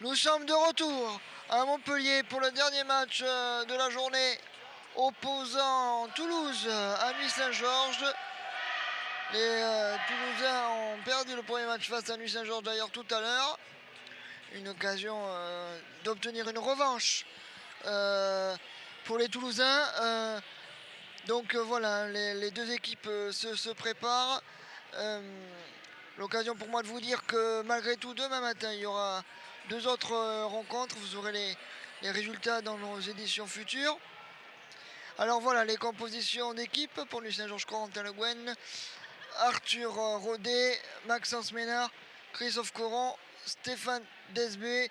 Nous sommes de retour à Montpellier pour le dernier match de la journée opposant Toulouse à Nuit-Saint-Georges. Les Toulousains ont perdu le premier match face à Nuit-Saint-Georges d'ailleurs tout à l'heure. Une occasion d'obtenir une revanche pour les Toulousains. Donc voilà, les deux équipes se préparent. L'occasion pour moi de vous dire que malgré tout, demain matin, il y aura deux autres rencontres. Vous aurez les résultats dans nos éditions futures. Alors voilà, les compositions d'équipe pour Nuit-Saint-Georges, Corentin Le Guen, Arthur Rodet, Maxence Ménard, Christophe Coron, Stéphane Desbé,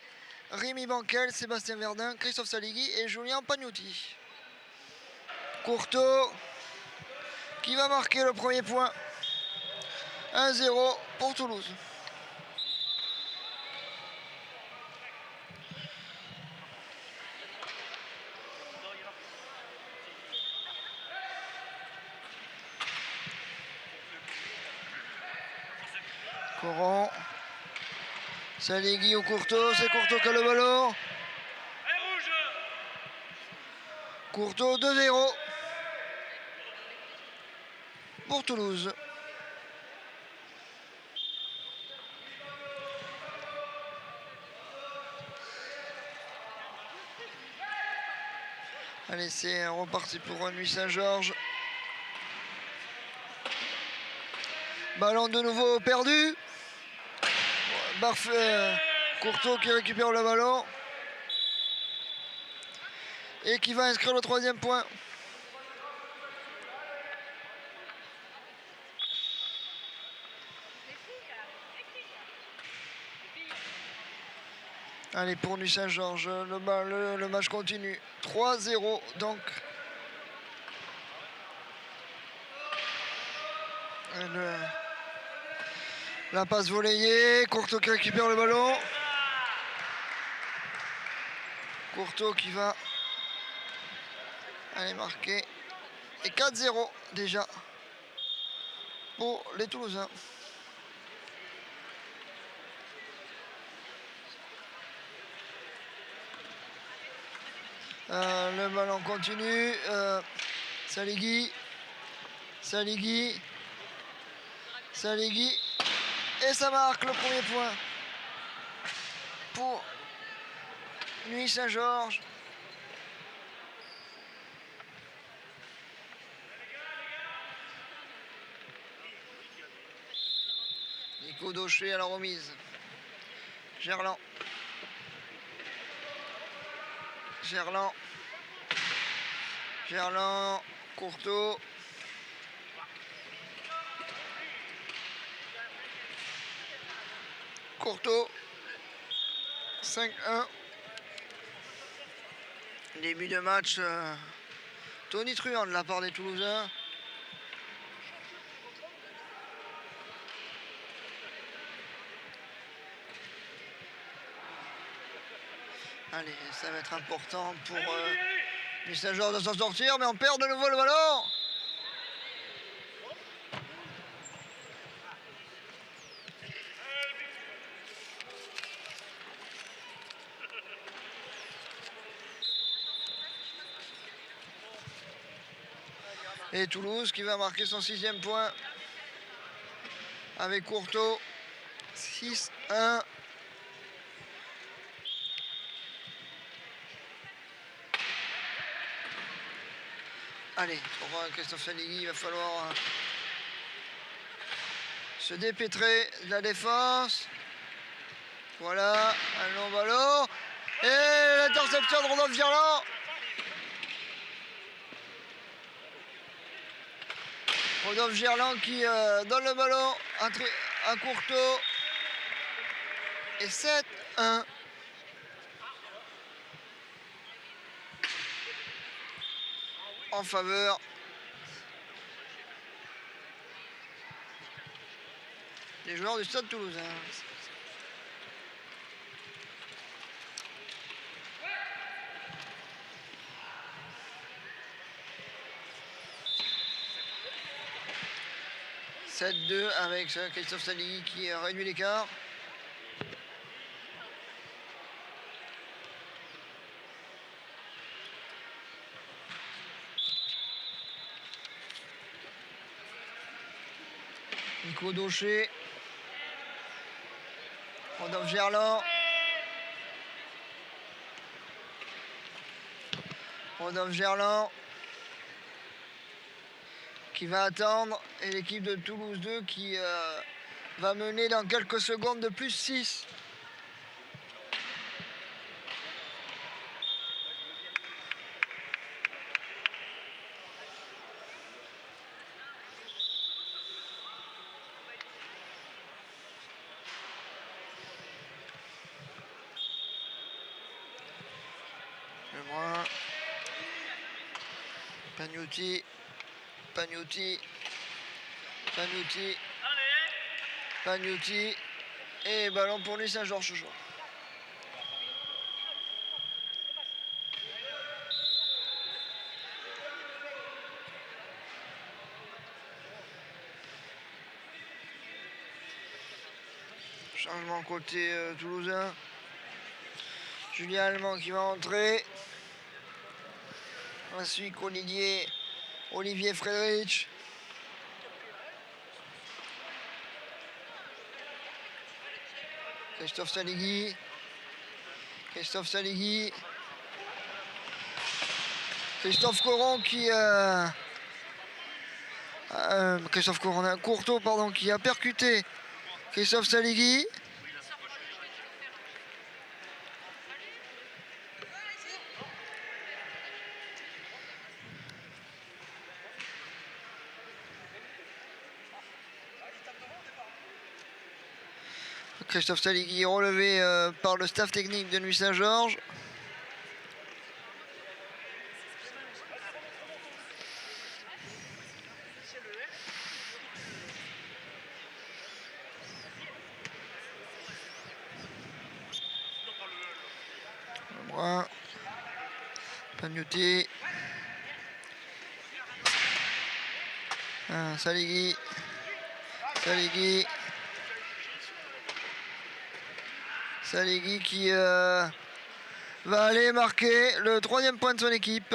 Rémi Banquel, Sébastien Verdun, Christophe Saligui et Julien Pagnotti. Courteau qui va marquer le premier point. 1-0 pour Toulouse. Coron. Saligui au Courteau, c'est Courteau qui a le ballon. Courteau 2-0 pour Toulouse. Allez, c'est reparti pour Nuit-Saint-Georges. Ballon de nouveau perdu. Courteau qui récupère le ballon. Et qui va inscrire le troisième point. Allez, pour Nuit-Saint-Georges, le match continue. 3-0 donc. La passe volleyée, Courteau qui récupère le ballon. Courteau qui va aller marquer. Et 4-0 déjà pour les Toulousains. Le ballon continue. Saligui. Et ça marque le premier point pour Nuit-Saint-Georges. Nico Daucher à la remise. Gerland. Courteau. Courteau. 5-1. Début de match tonitruant de la part des Toulousains. Allez, ça va être important pour Nuit-Saint-Georges de s'en sortir, mais on perd de nouveau le ballon. Et Toulouse qui va marquer son 6e point avec Courteau. 6-1. Allez, pour Christophe Saligui, il va falloir se dépêtrer de la défense. Voilà, un long ballon. Et l'interception de Rodolphe Gerland. Rodolphe Gerland qui donne le ballon à Courteau. Et 7-1. En faveur des joueurs du Stade Toulousain. « 7-2 avec Christophe Saligui qui réduit l'écart. Nico Daucher. Rodolphe Gerland. Rodolphe Gerland qui va attendre, et l'équipe de Toulouse 2 qui va mener dans quelques secondes de plus 6. Lebrun. Pagnotti. Pagnotti. Pagnotti. Pagnotti. Et ballon pour lui Saint-Georges ce soir. Changement côté toulousain. Julien Allemand qui va entrer. Ensuite Olivier Friedrich. Christophe Saligui. Christophe Coron qui Courteau pardon, qui a percuté Christophe Saligui. Christophe Saligui relevé par le staff technique de Nuit Saint-Georges. Lebrun. Pagnotti. Saligui. Saligui qui va aller marquer le 3e point de son équipe.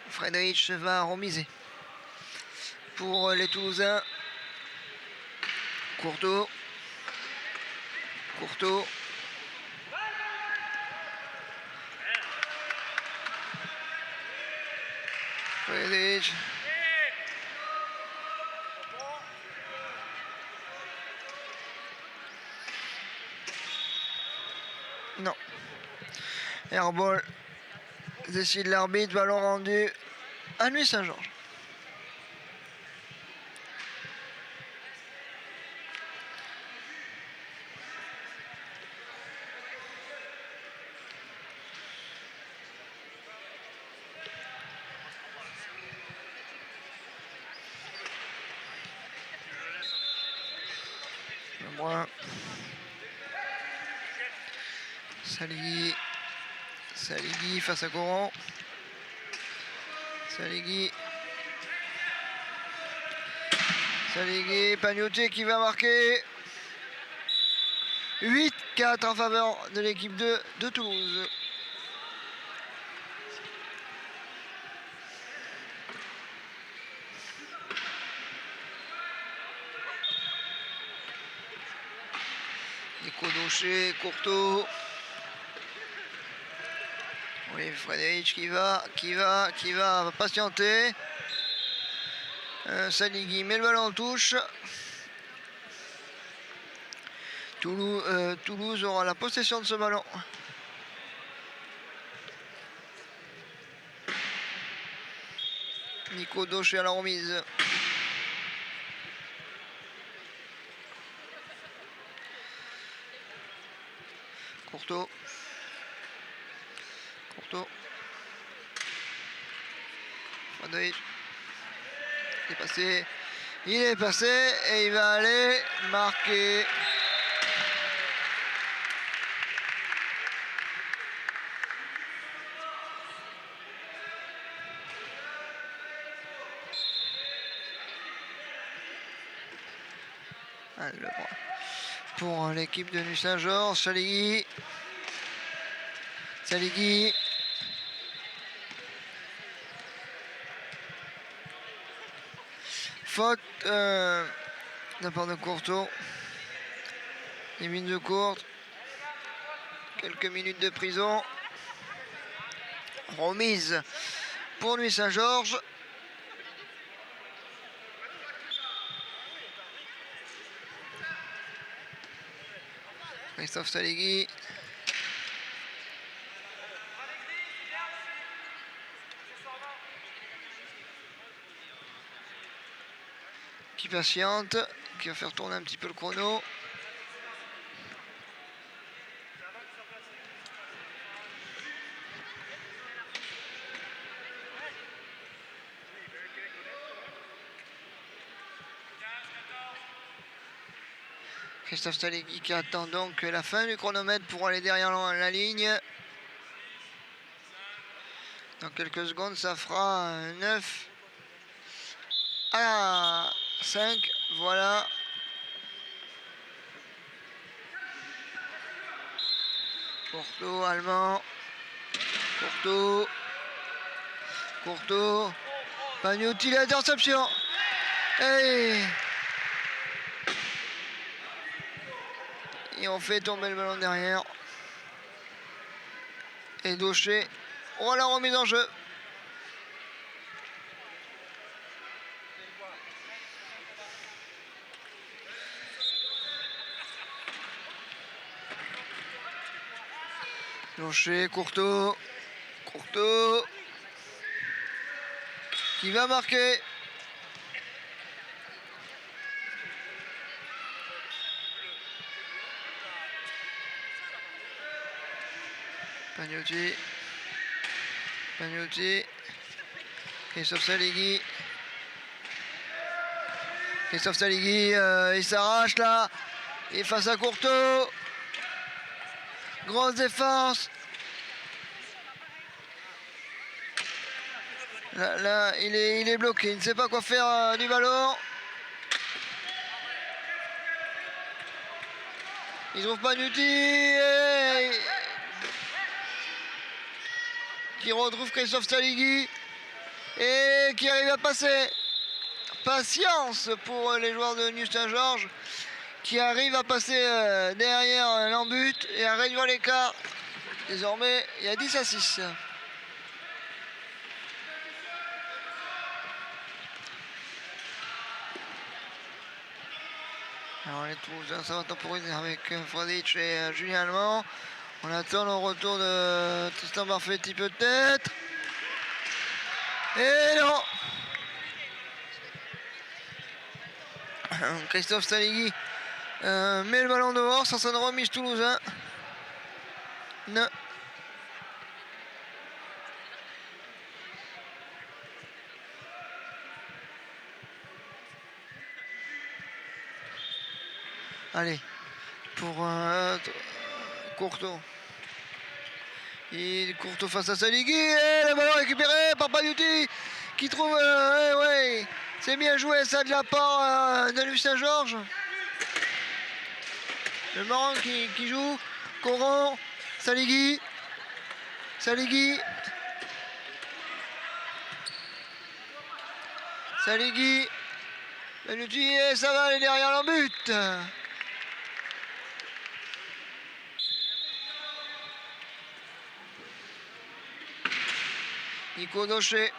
Friedrich va remiser pour les Toulousains. Courteau. Friedrich. Non. Airball. Décide l'arbitre. Ballon rendu à Nuit Saint-Georges. Saligui face à Coron. Saligui, Pagnotti qui va marquer. 8-4 en faveur de l'équipe de Toulouse. Nico Daucher, Courteau. Oui, Friedrich qui va patienter. Saligui met le ballon en touche. Toulouse aura la possession de ce ballon. Nico Daucher à la remise. Courteau. Friedrich. Il est passé et il va aller marquer. Pour l'équipe de Nuit Saint-Georges, Saligui. faute de la part de Courteau. Les mines de courte. Quelques minutes de prison. Remise pour Nuit Saint-Georges. Christophe Saligui. Qui patiente, qui va faire tourner un petit peu le chrono. Christophe Saligui qui attend donc la fin du chronomètre pour aller derrière la ligne. Dans quelques secondes, ça fera 9 à 5. Voilà. Courteau, allemand. Courteau. Pagnotti, l'interception. Et on fait tomber le ballon derrière. Et Daucher. Oh, la remise en jeu. Daucher, Courteau. Qui va marquer. Pagnotti. Christophe Saligui. Il s'arrache là. Et face à Courteau. Grosse défense. Là, il est bloqué. Il ne sait pas quoi faire du ballon. Il trouve Pagnotti. Qui retrouve Christophe Saligui. Et qui arrive à passer. Patience pour les joueurs de Nuit Saint-Georges. Qui arrivent à passer derrière l'embut et à réduire l'écart. Désormais, il y a 10 à 6. Alors les Toulousains, ça va temporiser avec Fradic et Julien Allemand. On attend le retour de Tristan Barfetti peut-être. Et non. Christophe Saligui met le ballon dehors, ça sonne remise toulousain. Non. Allez, pour Courteau. Et Courteau face à Saligui. Et le ballon récupéré par Pagnotti qui trouve. Ouais, c'est bien joué ça de la part de Nuit Saint-Georges. Le Maroc qui joue. Coron. Saligui. Pagnotti et ça va aller derrière l'embut. Nico Daucher,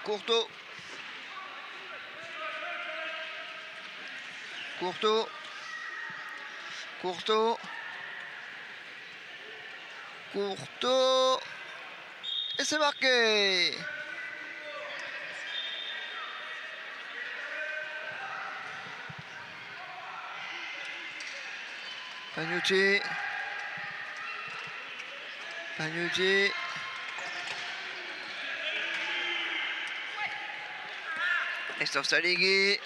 Courteau. Et c'est marqué. Pagnotti. Christophe Saligui.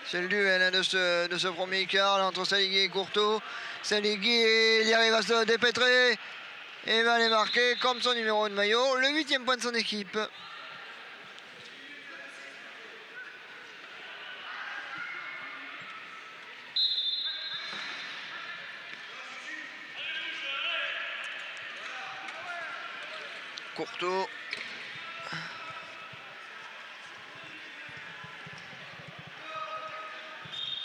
C'est le duel de ce premier quart entre Saligui et Courteau. Saligui, il y arrive à se dépêtrer et va les marquer comme son numéro de maillot. Le 8e point de son équipe. Courteau.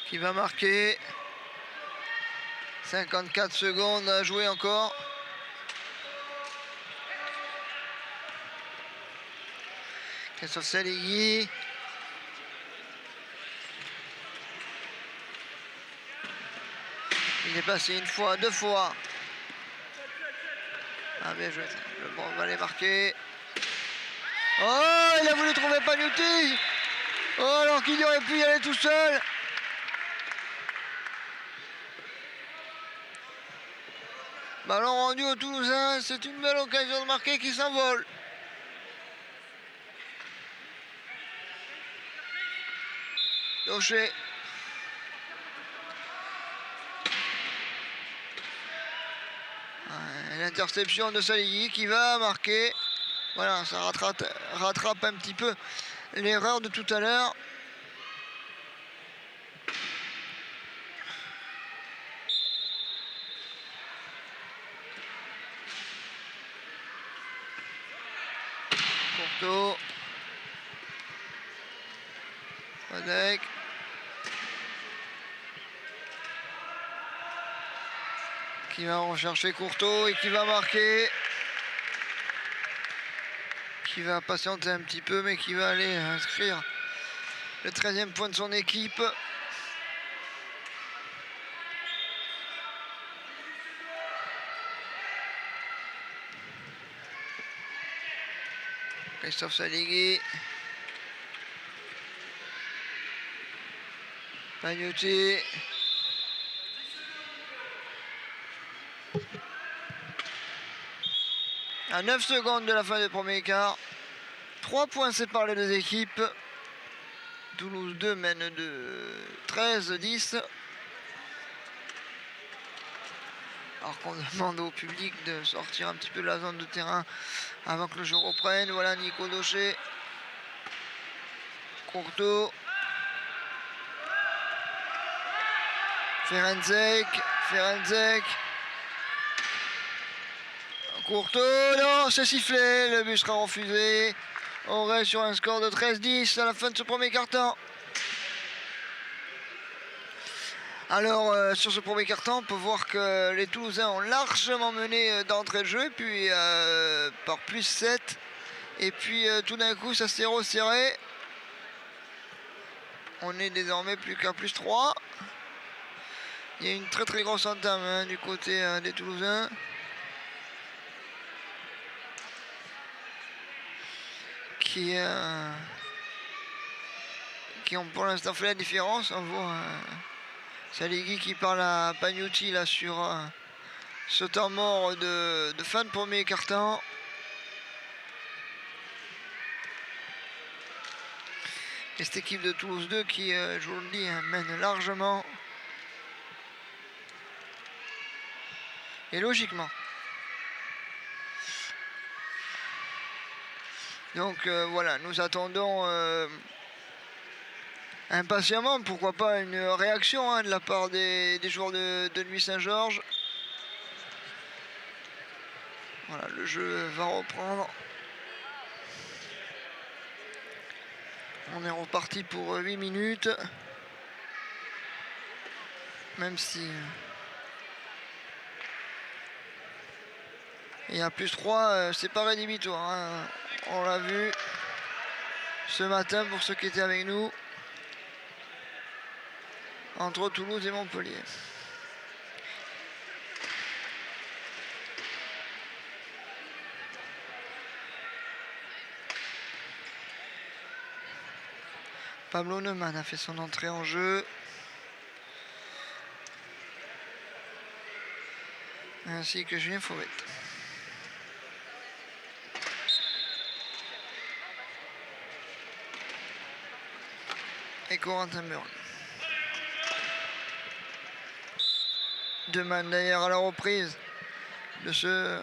qui va marquer. 54 secondes à jouer encore. Christophe Saligui. Il est passé une fois, deux fois. Ah, bien joué. Le bon va les marquer. Oh, il a voulu trouver Pagnotti. Oh, alors qu'il aurait pu y aller tout seul. Ballon rendu aux Toulousains. C'est une belle occasion de marquer qui s'envole. Daucher. L'interception de Saligui qui va marquer. Voilà, ça rattrape un petit peu l'erreur de tout à l'heure. Courteau. Wadek. Qui va rechercher Courteau et qui va marquer. Qui va patienter un petit peu, mais qui va aller inscrire le 13e point de son équipe. Christophe Saligui. Pagnotti. À 9 secondes de la fin du premier quart. 3 points séparent les deux équipes. Toulouse 2 mène de 13-10. Alors qu'on demande au public de sortir un petit peu de la zone de terrain avant que le jeu reprenne. Voilà Nico Daucher. Courteau. Ferenzek. Courteau, non, c'est sifflé, le but sera refusé. On reste sur un score de 13-10 à la fin de ce premier quart-temps. Alors, sur ce premier quart-temps, on peut voir que les Toulousains ont largement mené d'entrée de jeu, puis par plus 7. Et puis tout d'un coup, ça s'est resserré. On est désormais plus qu'à plus 3. Il y a une très très grosse entame du côté des Toulousains. Qui ont pour l'instant fait la différence. On voit Saligui qui parle à Pagnotti là sur ce temps mort de fin de premier quart-temps. Et cette équipe de Toulouse 2 qui, je vous le dis, mène largement. Et logiquement. Donc voilà, nous attendons impatiemment, pourquoi pas, une réaction de la part des joueurs de Nuit Saint-Georges. Voilà, le jeu va reprendre. On est reparti pour 8 minutes. Même si il y a plus 3, c'est pas rédhibitoire. On l'a vu ce matin pour ceux qui étaient avec nous. Entre Toulouse et Montpellier. Pablo Neumann a fait son entrée en jeu. Ainsi que Julien Fauvette. Et Corentin Burn. Neumann d'ailleurs à la reprise de ce...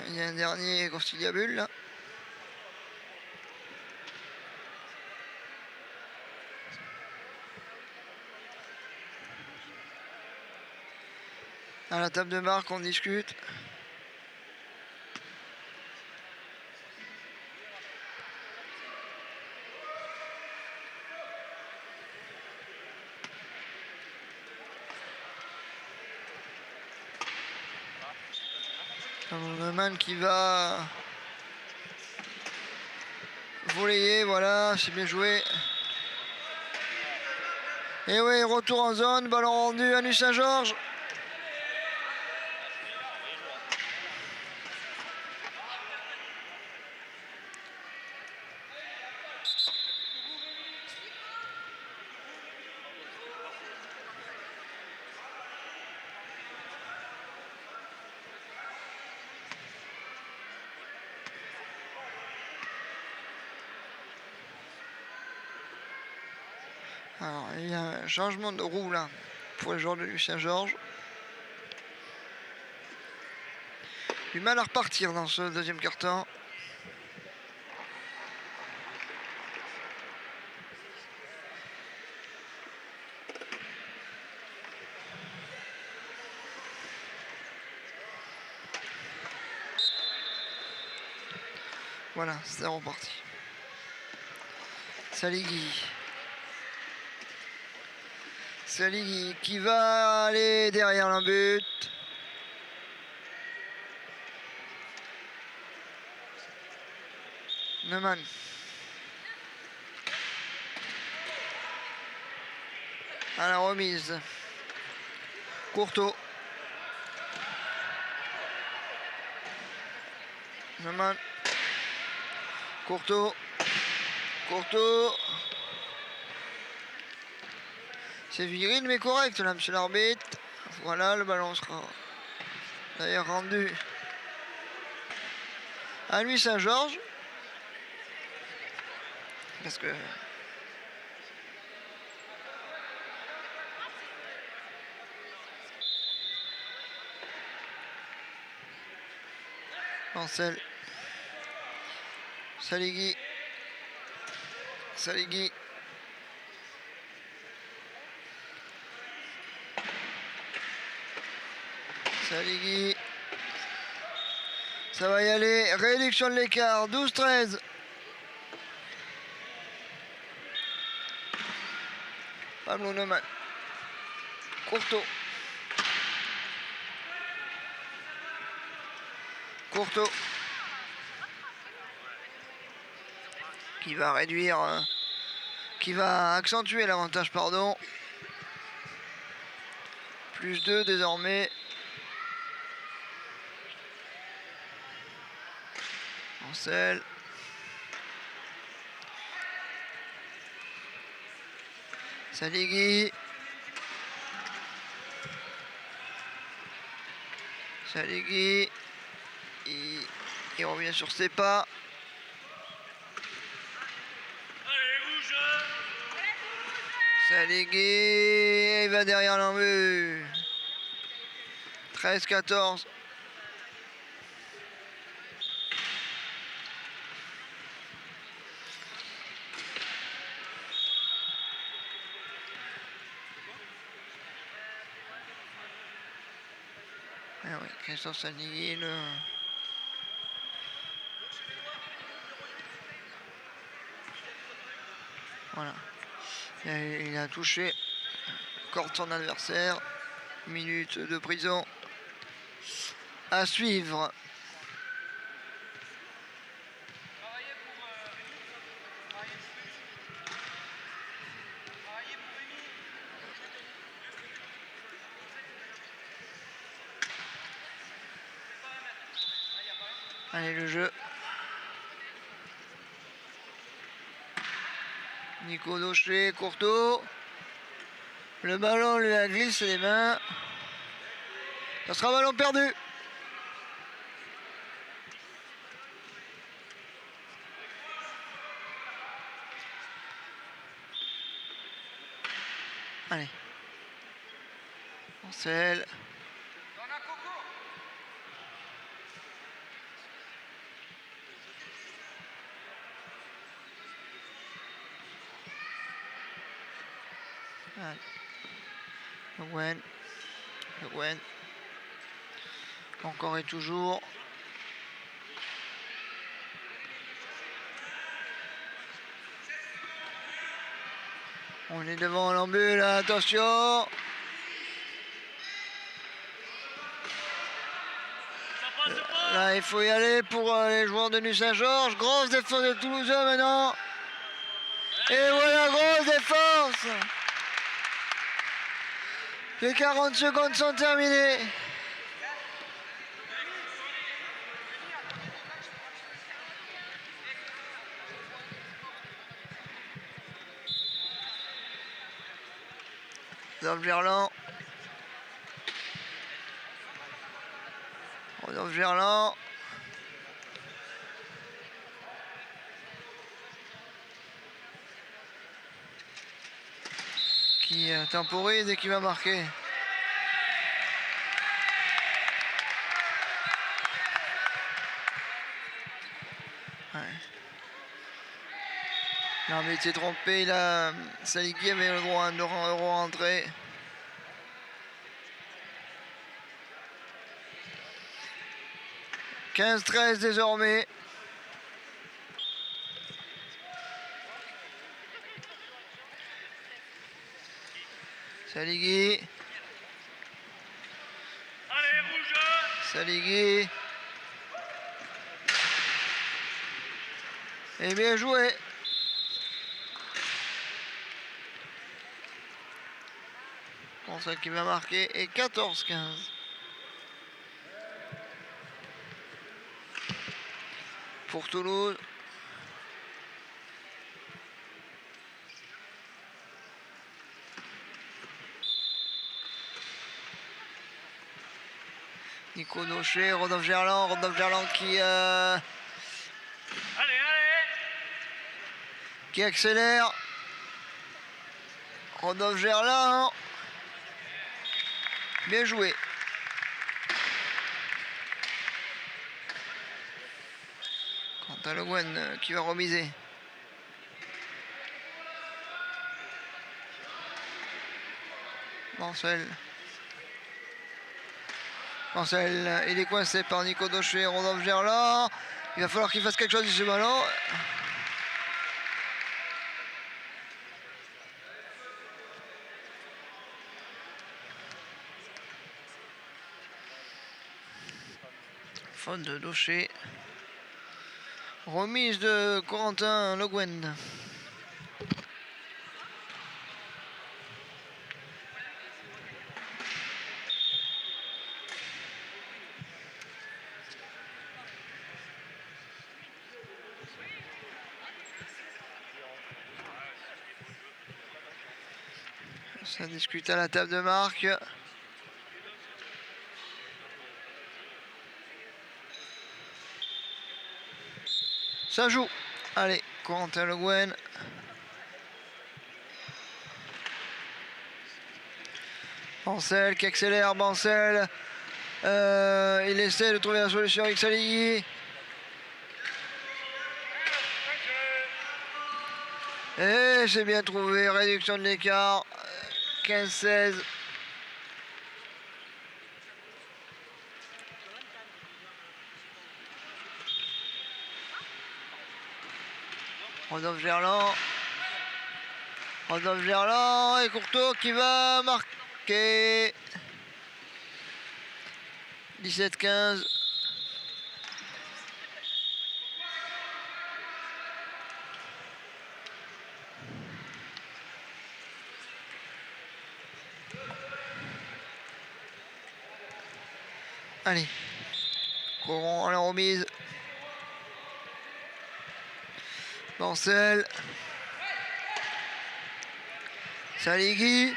Il y a un dernier conciliabule là. À la table de marque, on discute. Neumann qui va voler, voilà, c'est bien joué. Et oui, retour en zone, ballon rendu à Nuit-Saint-Georges. Alors, il y a un changement de roue là pour les joueurs de Saint-Georges. Du mal à repartir dans ce deuxième quart-temps. Voilà, c'est reparti. Saligui. Saligui qui va aller derrière le but. Neumann. À la remise. Courteau. Neumann. Courteau. Courteau. C'est viril mais correct là, monsieur l'arbitre. Voilà, le ballon sera d'ailleurs rendu à lui Saint-Georges. Parce que Ancel. Saligui. Saligui. Saligui. Ça va y aller. Réduction de l'écart. 12-13. Pablo Neumann. Courteau. Courteau. Qui va réduire. Qui va accentuer l'avantage, pardon. Plus 2 désormais. Ancel. Saligui. Saligui. Il revient sur ses pas. Saligui. Il va derrière l'embut. 13-14. Ah oui, Christophe Saligui, voilà. Il a touché corde son adversaire. Minute de prison à suivre. Allez, le jeu. Nico Daucher, Courteau. Le ballon lui a glissé les mains. Ça sera ballon perdu. Allez. Ancel. Le Gwen. Le Gwen. Encore et toujours. On est devant l'embut là, attention. Voilà, il faut y aller pour les joueurs de Nuit-Saint-Georges. Grosse défense des Toulousains maintenant. Et voilà, grosse défense. Les 40 secondes sont terminées. Rodolphe Gerland. Rodolphe Gerland. Qui temporise et qui va marquer. Ouais. L'arbitre s'est trompé, Saliki avait le droit de rentrer. « 15-13 désormais. Saliki. Allez, rouge. Saliki. Et bien joué. Bon, ça qui va marquer et 14-15. Pour Toulouse. Nico Daucher, Rodolphe Gerland qui accélère. Rodolphe Gerland. Bien joué. Quentin Le Guen qui va remiser. Mancel, il est coincé par Nico Daucher, Rodolphe Gerland. Il va falloir qu'il fasse quelque chose de ce ballon. Faute de Daucher. Remise de Corentin Le Guen. Ça discute à la table de marque. Ça joue. Allez, Corentin Le Guen. Bancel qui accélère, Bancel. Il essaie de trouver la solution avec Saligi. Et c'est bien trouvé, réduction de l'écart. 15-16. Rodolphe Gerland et Courtois qui va marquer. 17-15. Allez, Coron à la remise. Bancel. Saligi.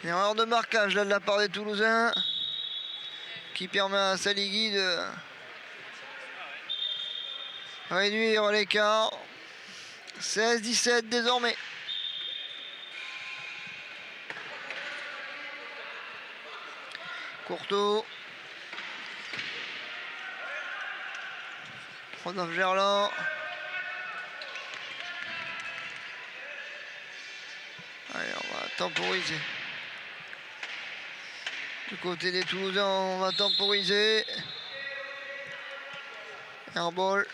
Une erreur de marquage là de la part des Toulousains qui permet à Saligi de réduire l'écart. 16-17 désormais. Courtois. Rodolphe Gerland. Allez, on va temporiser. Du côté des Toulousains, on va temporiser. Airball.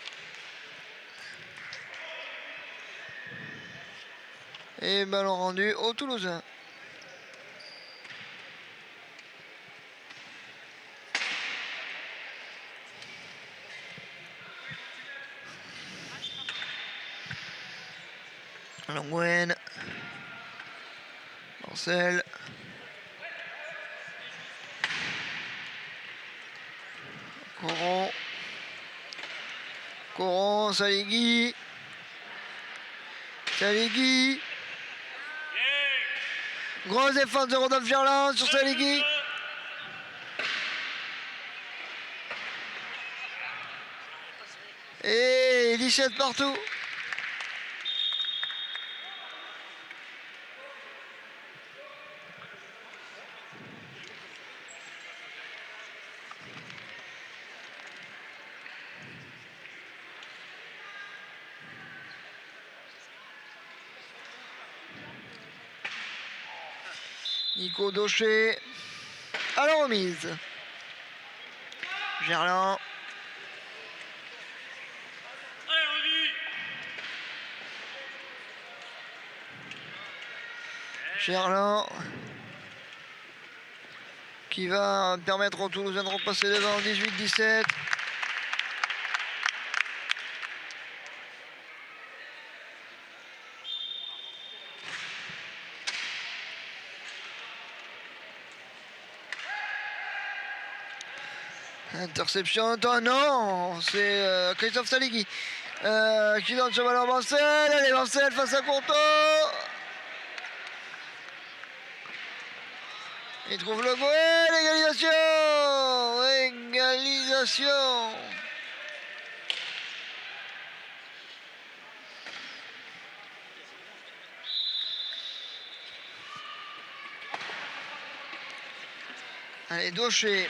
Et ballon rendu aux Toulousains. Langwen. Marcel. Coron, Saligui. Grosse défense de Rodolphe Gerland sur Saligui. Et 17 partout. Nico Daucher à la remise. Gerland. Gerland qui va permettre aux Toulousains de repasser devant 18-17. Interception, non, c'est Christophe Saligui qui donne ce ballon à Vancel. Allez, Vancel face à Courteau. Il trouve le goal, égalisation. Allez, Daucher.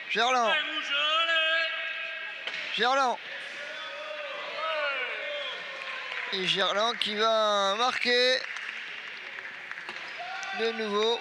Gerland. Et Gerland qui va marquer de nouveau.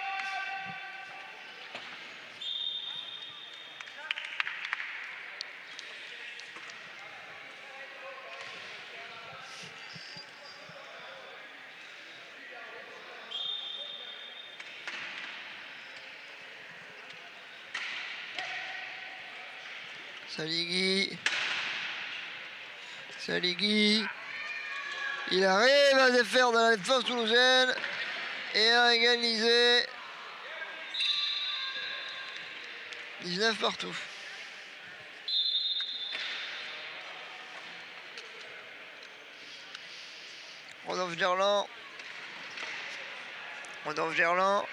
Saligui. Il arrive à se faire dans la défense toulousaine et à égaliser. 19 partout. Rodolphe Gerland. Rodolphe Gerland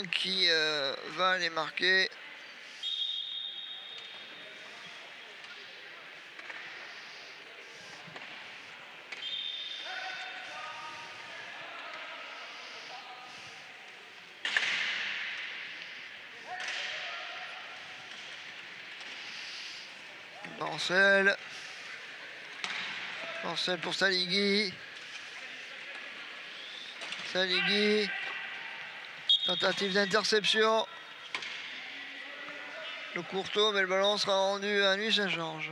qui va aller marquer. Marcel pour Saligui. Tentative d'interception. Le Courteau, mais le ballon sera rendu à Nuit Saint-Georges.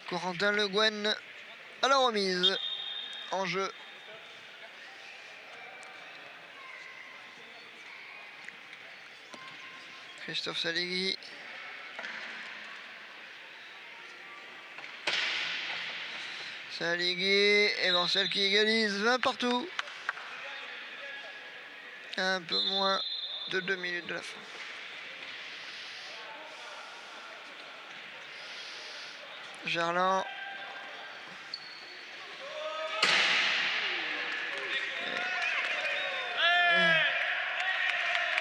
Corentin Le Guen à la remise. En jeu. Christophe Saligui. Et Marcel qui égalise 20 partout. Un peu moins de 2 minutes de la fin. Gerland.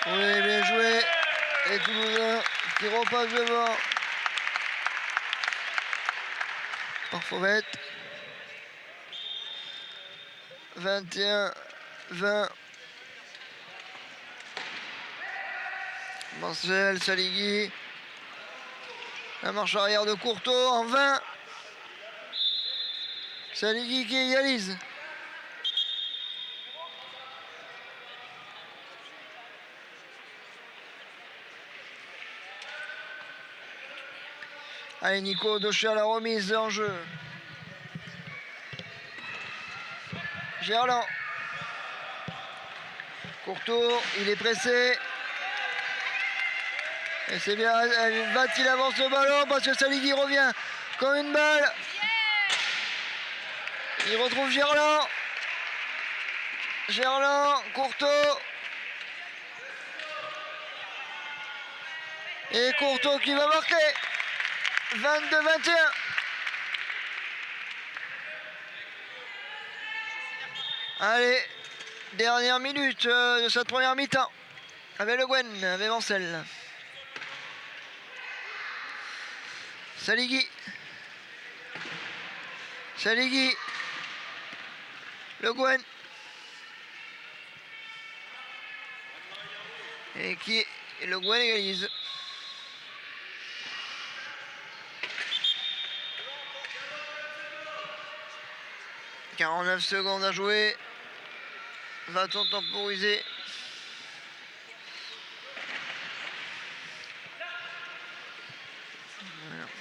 Oui, bien joué. Et Toulousain qui repasse devant. Par Fauvette. 21-20. Marcel, Saligui. La marche arrière de Courteau en 20. Saligui qui égalise. Allez, Nico Daucher à la remise en jeu. Gerland. Courteau, il est pressé. Et c'est bien, va-t-il avancer le ballon parce que Saligui revient comme une balle. Il retrouve Gerland. Gerland, Courteau. Et Courteau qui va marquer. 22-21. Allez, dernière minute de cette première mi-temps. Avec Le Guen, avec Vancel. Saligui. Saligui. Le Guen. Et qui est Le Guen égalise. « 49 secondes à jouer. Va-t-on temporiser?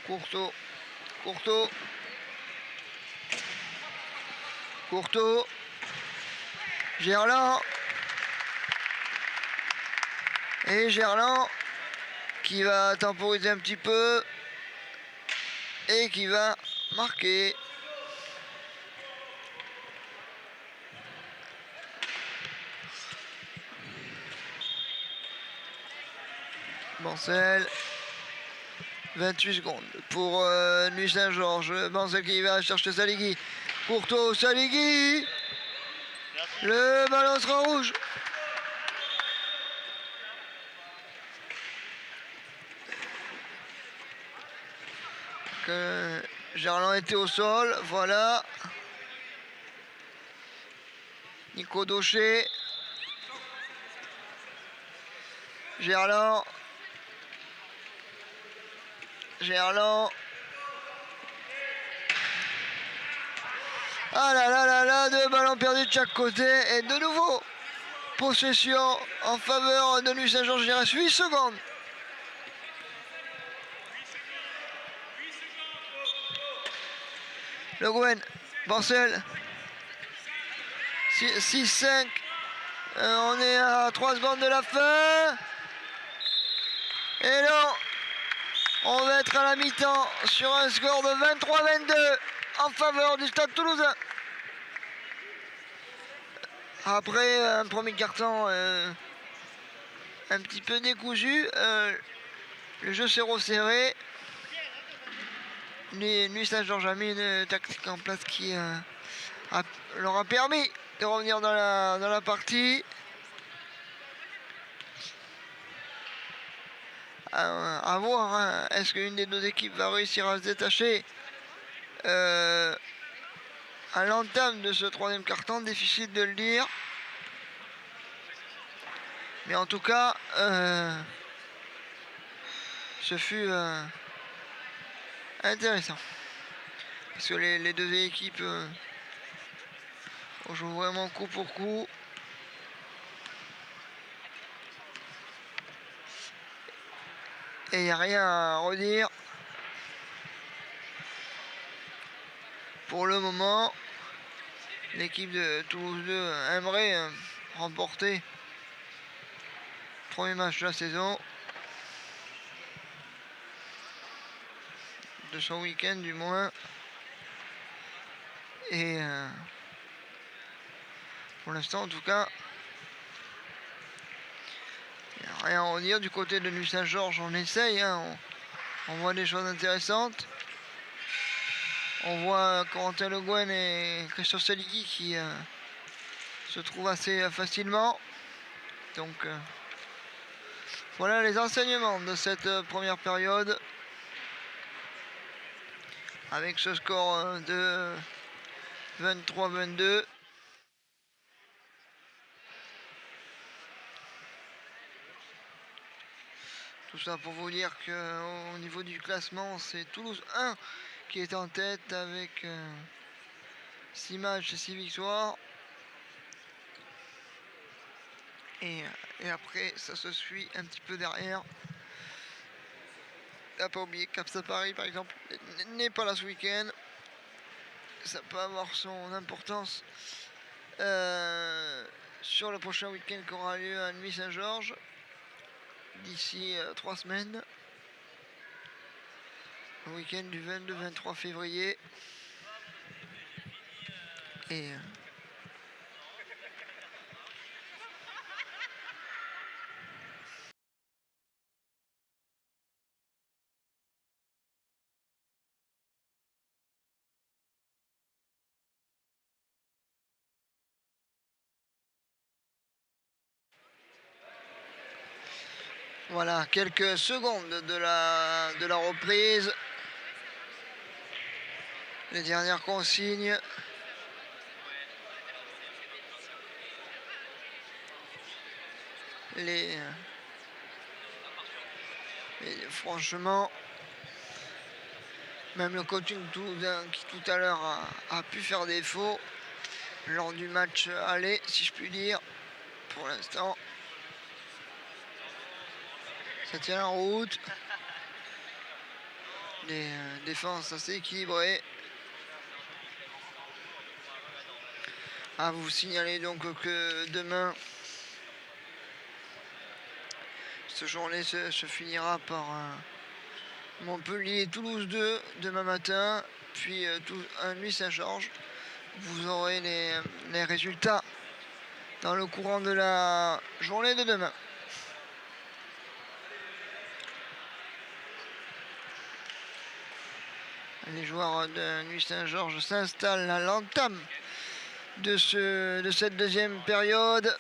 Courteau. Courteau. Courteau. Gerland. Et Gerland qui va temporiser un petit peu. Et qui va marquer. Bancel. 28 secondes pour Nuit Saint-Georges. Bancel qui va chercher Saligui. Courteau, Saligui. Le ballon sera rouge. Gerland était au sol, voilà. Nico Daucher. Gerland. Gerland. Ah là là là là, deux ballons perdus de chaque côté. Et de nouveau, possession en faveur de Nuit Saint-Georges. Il reste 8 secondes. Le Guen, Bancel. 6-5. On est à 3 secondes de la fin. Et non, on va être à la mi-temps sur un score de 23-22 en faveur du Stade Toulousain. Après un premier carton un petit peu décousu, le jeu s'est resserré. Nuit Saint-Georges a mis une tactique en place qui leur a permis de revenir dans la partie. À voir, hein. Est-ce qu'une des deux équipes va réussir à se détacher à l'entame de ce troisième carton? Difficile de le dire. Mais en tout cas, ce fut intéressant. Parce que les deux équipes on joue vraiment coup pour coup. Et il n'y a rien à redire. Pour le moment, l'équipe de Toulouse 2 aimerait remporter le premier match de la saison. De son week-end du moins. Et pour l'instant en tout cas, il n'y a rien à redire. Du côté de Nuit Saint-Georges, on essaye, hein, on voit des choses intéressantes. On voit Corentin Le Guen et Christophe Saligui qui se trouvent assez facilement. Donc voilà les enseignements de cette première période. Avec ce score de 23-22. Tout ça pour vous dire qu'au niveau du classement, c'est Toulouse 1 qui est en tête avec 6 matchs et 6 victoires. Et après, ça se suit un petit peu derrière. T'as pas oublié Capsa Paris, par exemple, n'est pas là ce week-end. Ça peut avoir son importance sur le prochain week-end qui aura lieu à Nuit Saint-Georges. d'ici 3 semaines. Le week-end du 22-23 février. Et voilà, quelques secondes de la reprise. Les dernières consignes. Et franchement, même le coaching toulousain qui tout à l'heure a pu faire défaut lors du match aller, si je puis dire, pour l'instant. Ça tient la route. Des défenses assez équilibrées. À vous signaler donc que demain, cette journée se finira par Montpellier-Toulouse 2 demain matin, puis un Nuit-Saint-Georges. Vous aurez les résultats dans le courant de la journée de demain. Les joueurs de Nuit-Saint-Georges s'installent à l'entame de cette deuxième période.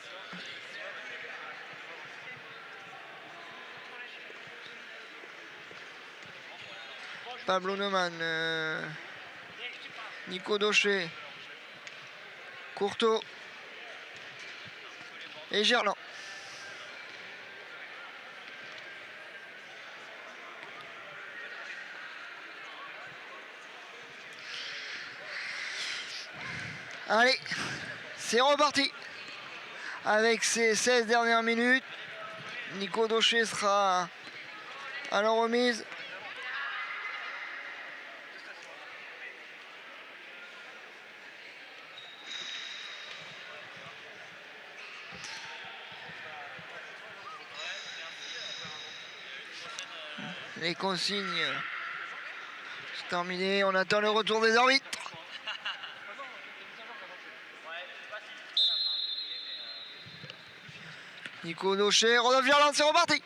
Pablo Neumann, Nico Daucher, Courteau et Gerland. Allez, c'est reparti avec ces 16 dernières minutes. Nico Daucher sera à la remise. Les consignes sont terminées. On attend le retour des arbitres. Nico Daucher, Rodolphe Gerland, c'est reparti.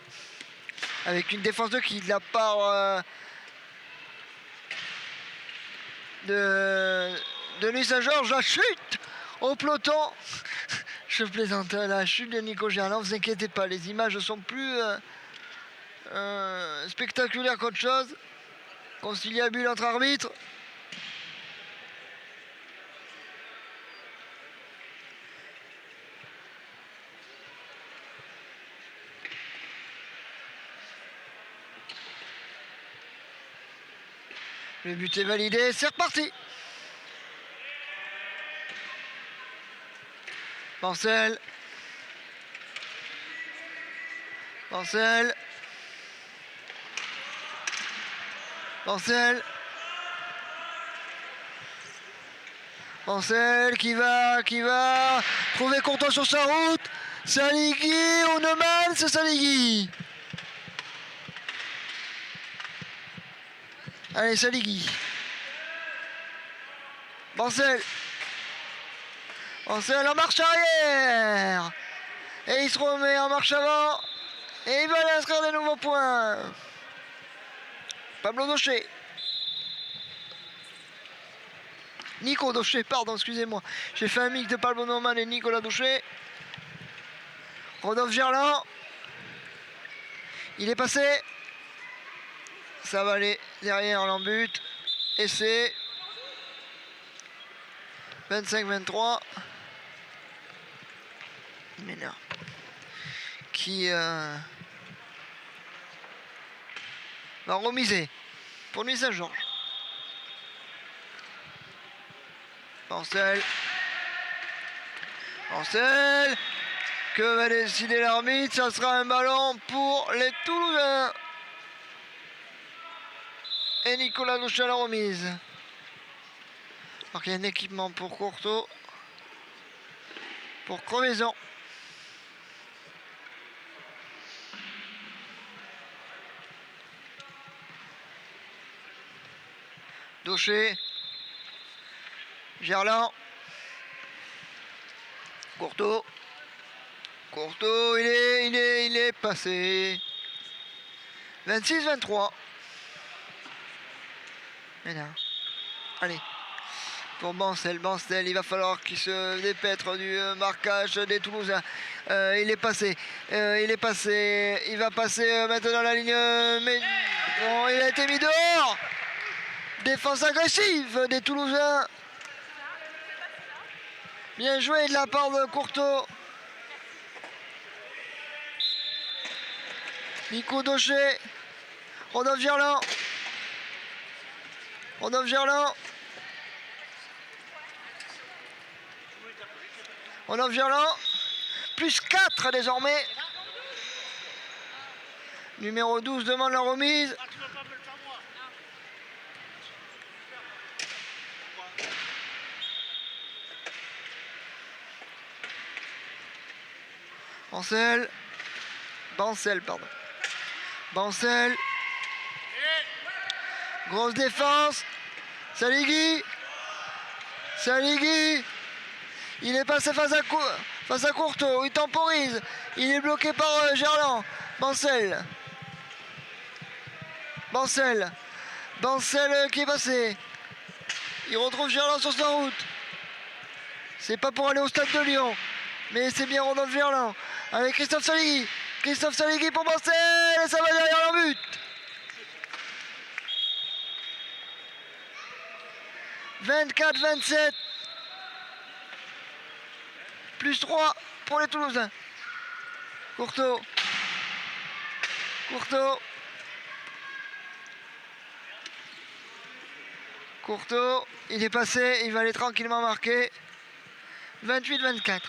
Avec une défense de qui? De la part de Nuit-Saint-Georges. La chute au peloton. Je plaisante, la chute de Nico Gerland. Ne vous inquiétez pas, les images sont plus spectaculaires qu'autre chose. Conciliabule entre arbitres. Le but est validé, c'est reparti. Bancel. Bancel. Bancel. Bancel qui va trouver Courtois sur sa route. Saligui ou Neumann, c'est Saligui. Allez, Saligui. Bancel. Bancel en marche arrière. Et il se remet en marche avant. Et il va aller inscrire des nouveaux points. Pablo Daucher. Nico Daucher, pardon, excusez-moi. J'ai fait un mix de Pablo Neumann et Nicolas Daucher. Rodolphe Gerland. Il est passé. Ça va aller derrière l'embut. Et c'est 25-23. Il m'énerve. Qui va remiser pour Nuit-Saint-Georges. Bancel. Bancel. Que va décider l'arbitre? Ça sera un ballon pour les Toulousains. Et Nicolas Daucher à la remise. Alors qu'il y a un équipement pour Courteau. Pour Crevaison. Daucher. Gerland. Courteau. Courteau, il est passé. 26-23. Et là. Allez. Pour Bancel, il va falloir qu'il se dépêtre du marquage des Toulousains. Il est passé, il va passer maintenant la ligne, mais bon, il a été mis dehors. Défense agressive des Toulousains. Bien joué de la part de Courteau. Nico Daucher, Rodolphe Gerland. Rodolphe Gerland. Rodolphe Gerland. Plus 4 désormais. Numéro 12 demande la remise. Bancel, pardon. Bancel. Grosse défense. Saligui. Il est passé face à Courteau. Il temporise. Il est bloqué par Gerland. Bancel qui est passé. Il retrouve Gerland sur sa route. C'est pas pour aller au stade de Lyon. Mais c'est bien Rodolphe Gerland. Avec Christophe Saligui. Christophe Saligui pour Bancel. Et ça va derrière le but. « 24-27. Plus 3 pour les Toulousains. Courteau. Il est passé, il va aller tranquillement marquer. 28-24.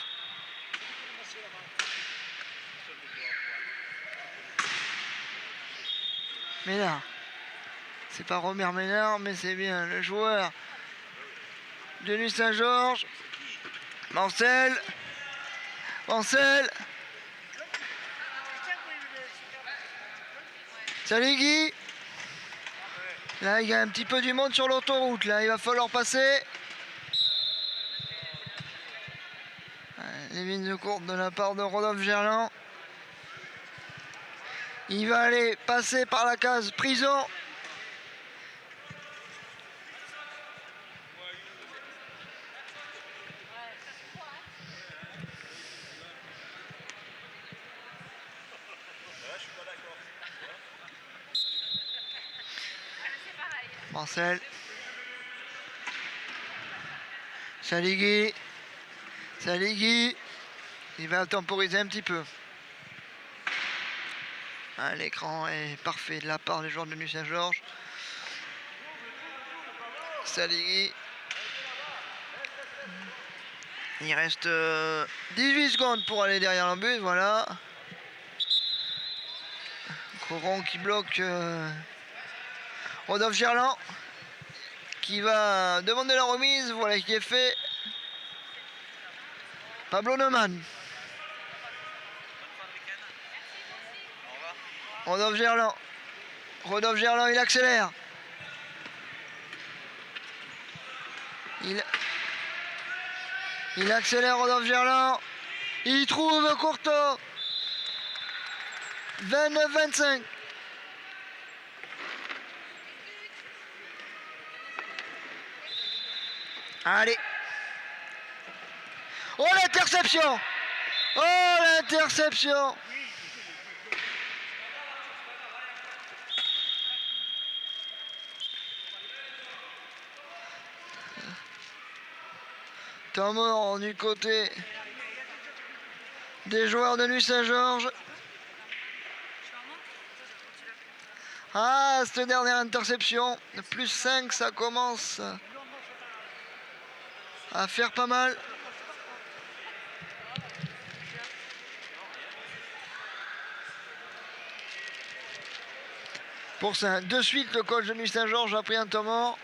Ménard. C'est pas Robert Ménard, mais c'est bien le joueur de Nuit Saint-Georges. Bancel. Saligui. Là, il y a un petit peu du monde sur l'autoroute. Là, il va falloir passer. Les lignes de courte de la part de Rodolphe Gerland. Il va aller passer par la case prison. Bancel. Saligui. Il va temporiser un petit peu. L'écran est parfait de la part des joueurs de Nuit Saint-Georges. Saligui. Il reste 18 secondes pour aller derrière le but, voilà. Coron qui bloque Rodolphe Gerland qui va demander la remise, voilà qui est fait. Pablo Neumann. Rodolphe Gerland, il accélère. Il accélère Rodolphe Gerland. Il trouve Courteau. 29-25. Allez. Oh l'interception. Temps mort du côté des joueurs de Nuit Saint-Georges. Cette dernière interception, plus 5, ça commence à faire pas mal. Pour ça, de suite, le coach de Nuit Saint-Georges a pris un temps mort.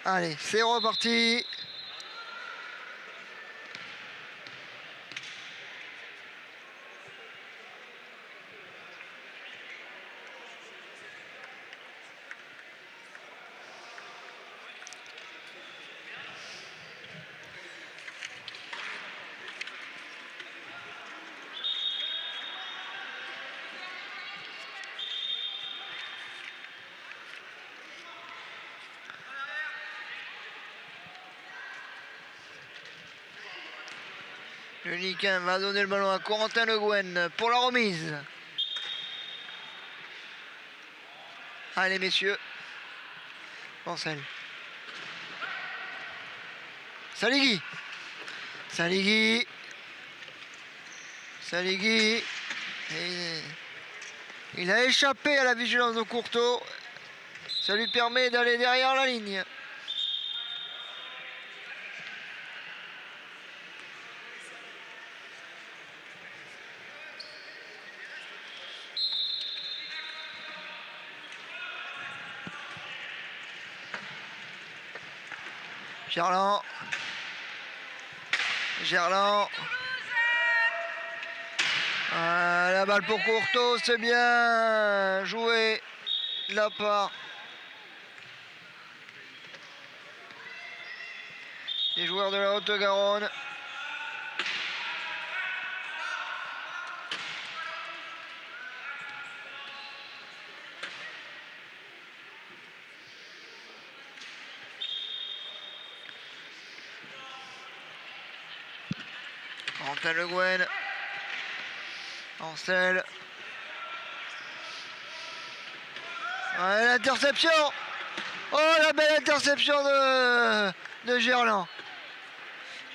Allez, c'est reparti. Le Liquin va donner le ballon à Corentin Le Guen pour la remise. Allez messieurs. Bancel. Saligui. Saligui. Saligui. Il a échappé à la vigilance de Courteau. Ça lui permet d'aller derrière la ligne. Gerland. Gerland. La balle pour Courteau, c'est bien joué de la part des joueurs de la Haute-Garonne. Corentin Le Guen. Ancel. Ouais, l'interception. Oh, la belle interception de Gerland.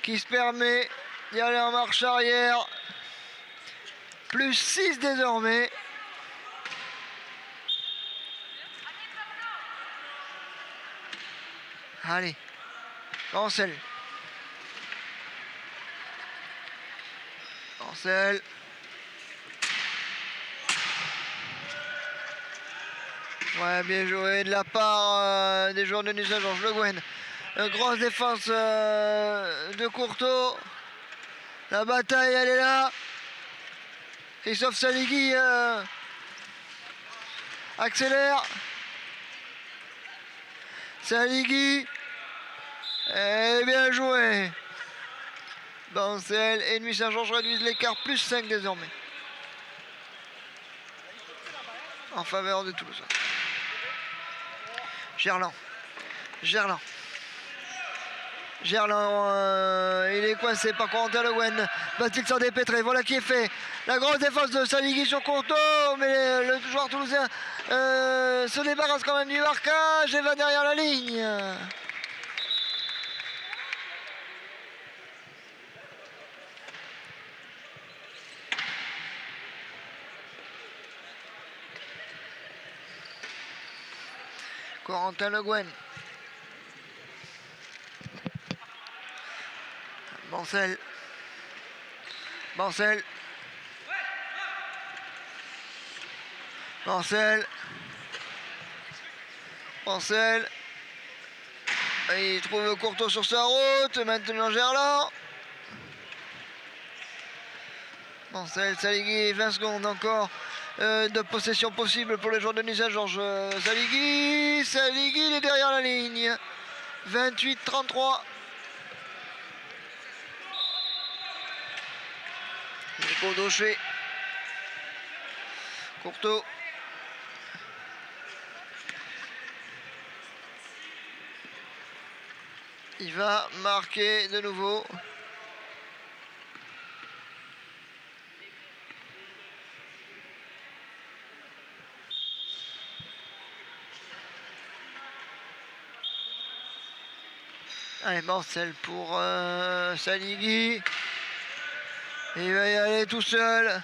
Qui se permet d'y aller en marche arrière. Plus 6 désormais. Allez. Ancel. Ancel. Ouais, bien joué de la part des joueurs de Nice Georges Le Guen. Grosse défense de Courteau. La bataille, elle est là. Christophe Saligui accélère. Saligui. Et bien joué. Bancel et Nuit Saint-Georges réduisent l'écart, plus 5 désormais. En faveur de Toulouse. Gerland. Gerland. Gerland, il est coincé par Corentin Le Guen. Va-t-il s'en dépêtrer? Voilà qui est fait. La grosse défense de Saligui sur Courteau, mais le joueur toulousain se débarrasse quand même du marquage et va derrière la ligne. Corentin Le Guen. Bancel. Bancel. Bancel. Bancel. Il trouve Courteau sur sa route. Maintenant Gerland. Bancel, Saligui, 20 secondes encore de possession possible pour les joueurs de Nice Georges. Saligui. Saligui, il est derrière la ligne. 28-33. Nico Daucher. Courteau. Il va marquer de nouveau. Allez, Bancel pour Saligui. Il va y aller tout seul.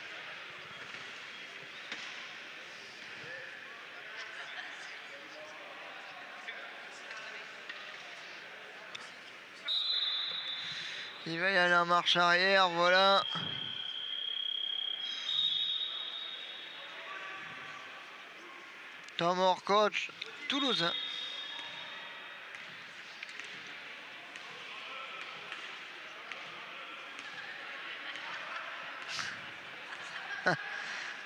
Il va y aller en marche arrière, voilà. Tom Orcoach, Toulouse.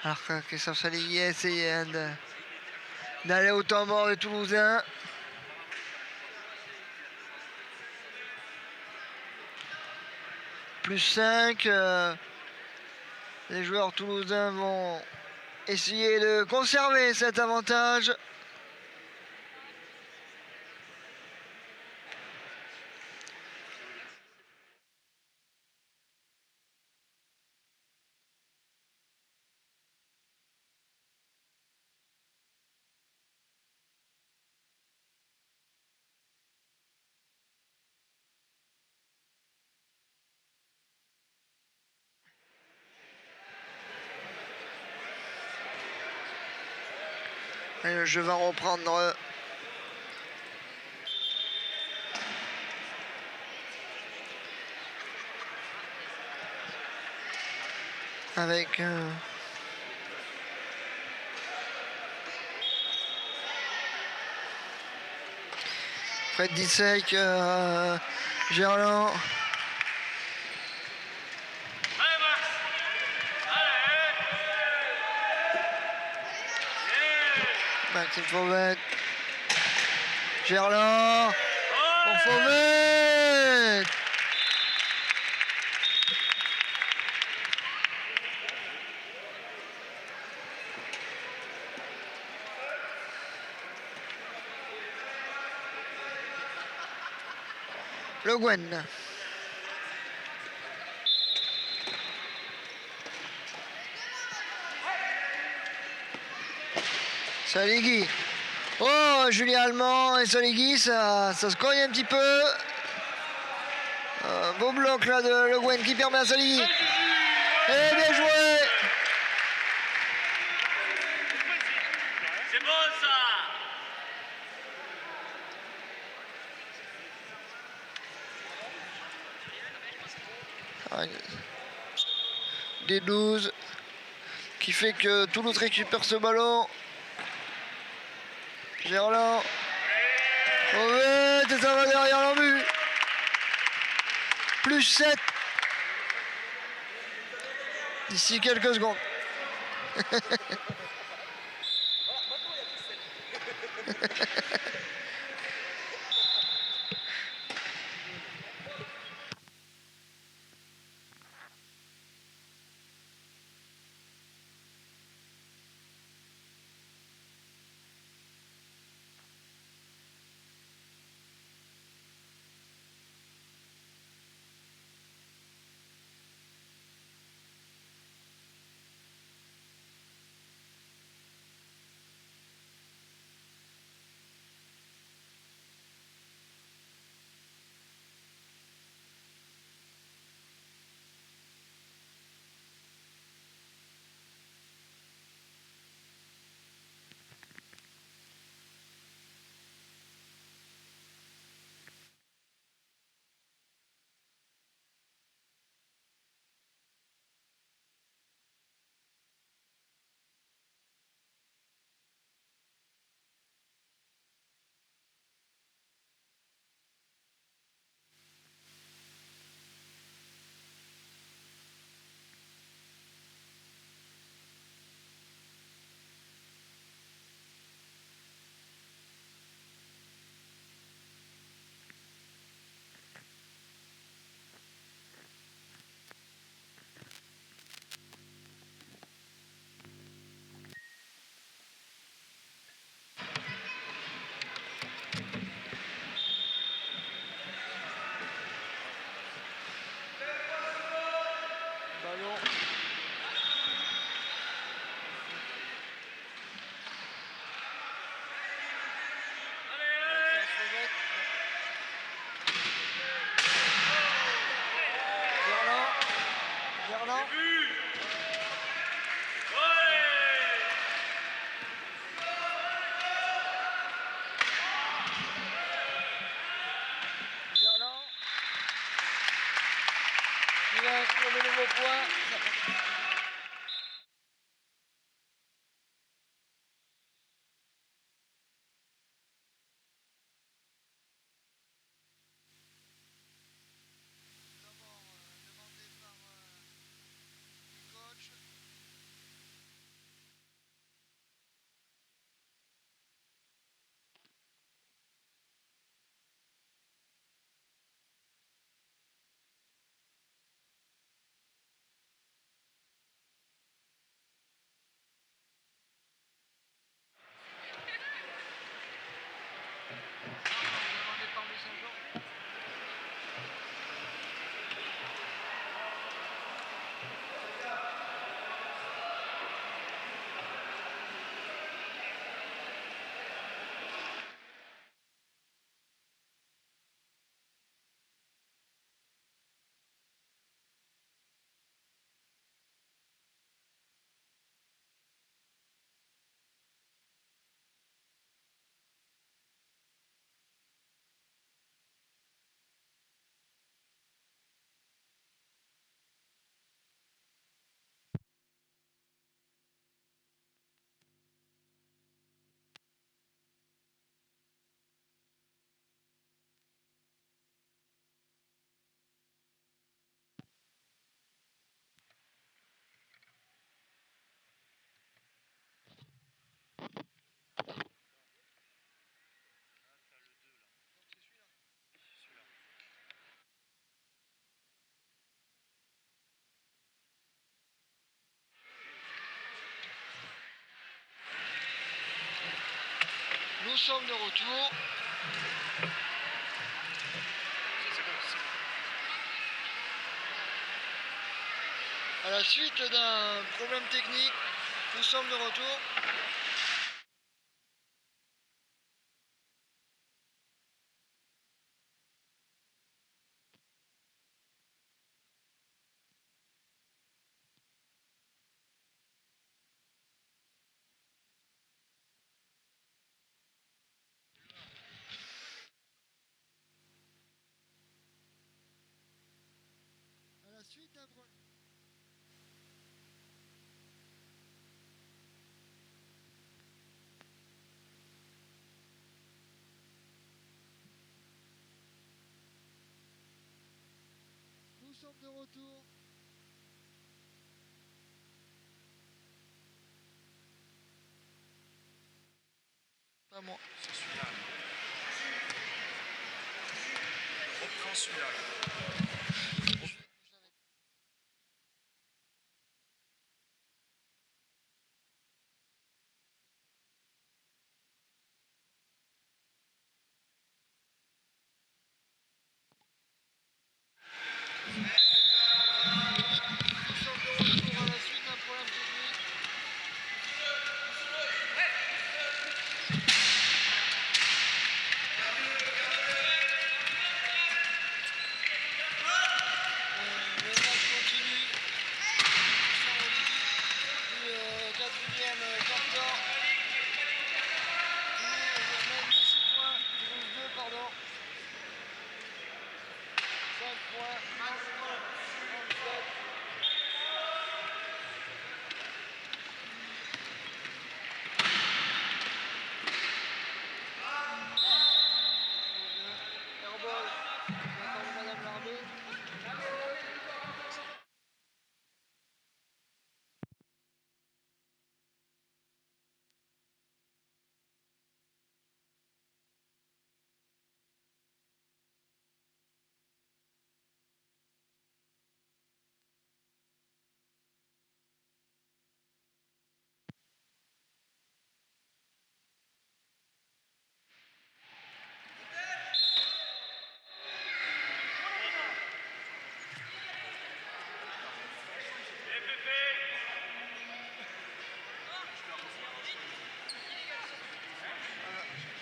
Alors que Christophe Saligny a essayé d'aller au temps mort des Toulousains. Plus 5. Les joueurs toulousains vont essayer de conserver cet avantage. Et le jeu va reprendre. Avec Fred Dissek, Gerland. Maxime Fauvet. Gerland. Pour Fauvet. Le Gwen. Saligny. Oh, Julien Allemand et Saligny, ça se cogne un petit peu. Beau bloc là de Le Gwen qui permet à Saligny. Et bien joué. C'est bon ça. Des 12 qui fait que Toulouse récupère ce ballon. Gerland. Mauvais, ça va derrière l'embut. Plus 7. D'ici quelques secondes. Ballon. Gerland. Gerland. Il va inscrire de nouveaux points. Demandé par les coachs. Nous sommes de retour. À la suite d'un problème technique, nous sommes de retour. À la suite d'un problème. Nous sommes de retour. Pas moi. C'est celui-là. Reprends celui-là. Nous sommes de retour à la suite d'un problème technique. Le match continue. Nous sommes au début du quatrième quart-temps. Toulouse mène de 6 points. Toulouse 2, pardon. 5 points. 37. Airball. J'attends Madame l'arbitre.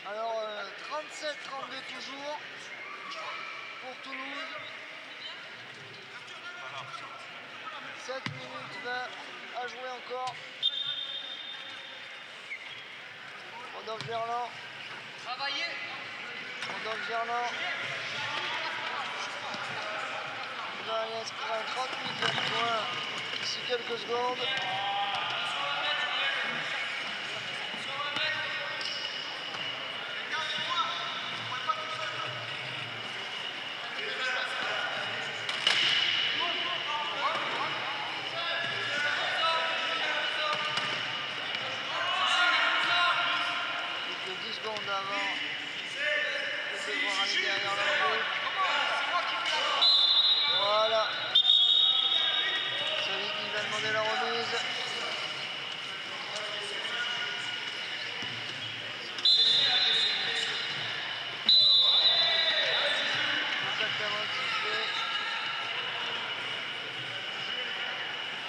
Alors 37-32 toujours pour Toulouse. 7 minutes 20 à jouer encore. Rodolphe Gerland. Rodolphe Gerland. Il va y inscrire un 38e point d'ici quelques secondes. Plus que 10 secondes avant de devoir aller derrière l'arbitre. Voilà. Celui qui va demander la remise. Contact avant sifflé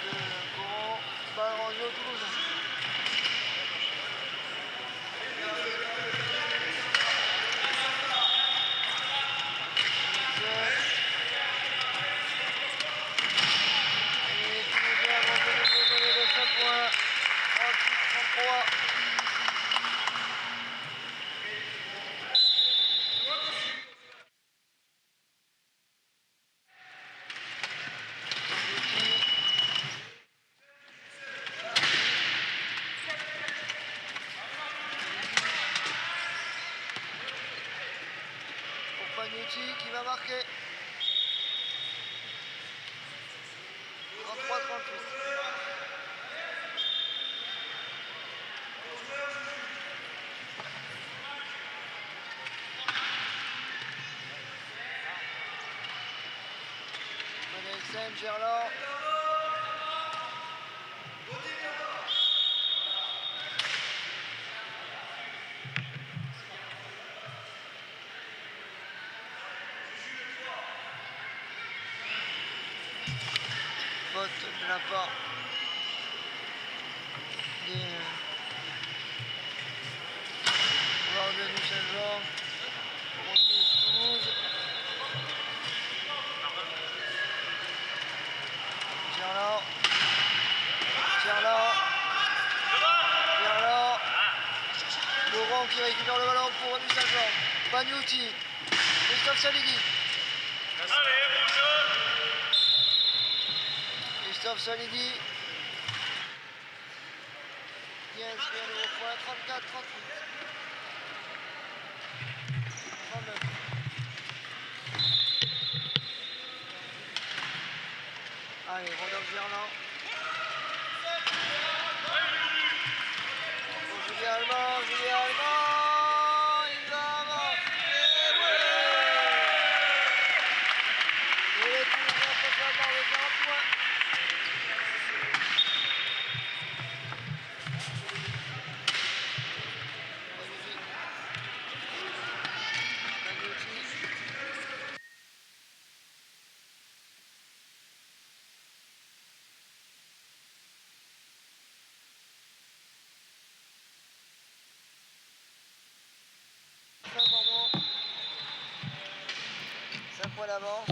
de Coron. Balle rendue au Toulouse. Et Toulouse avant de donner de 5 points. 38-33. Pour Pagnetti qui va marquer. 33-38. Benelsen, Gerland. faute de la part des joueurs de Nuit-Saint-Georges. Remise Toulouse. Tire-là. Laurent qui récupère le ballon pour Nuit Saint-Georges. Pagnuti. Christophe Saligui. Allez, rouge. Christophe Saligui. Qui inscrit un nouveau point. 34-38. 39. Allez, Rodolphe Gerland. Julien Allemand, il va marquer, et les Toulousains peuvent avoir le 40 points. Pardon. 5 points d'avance.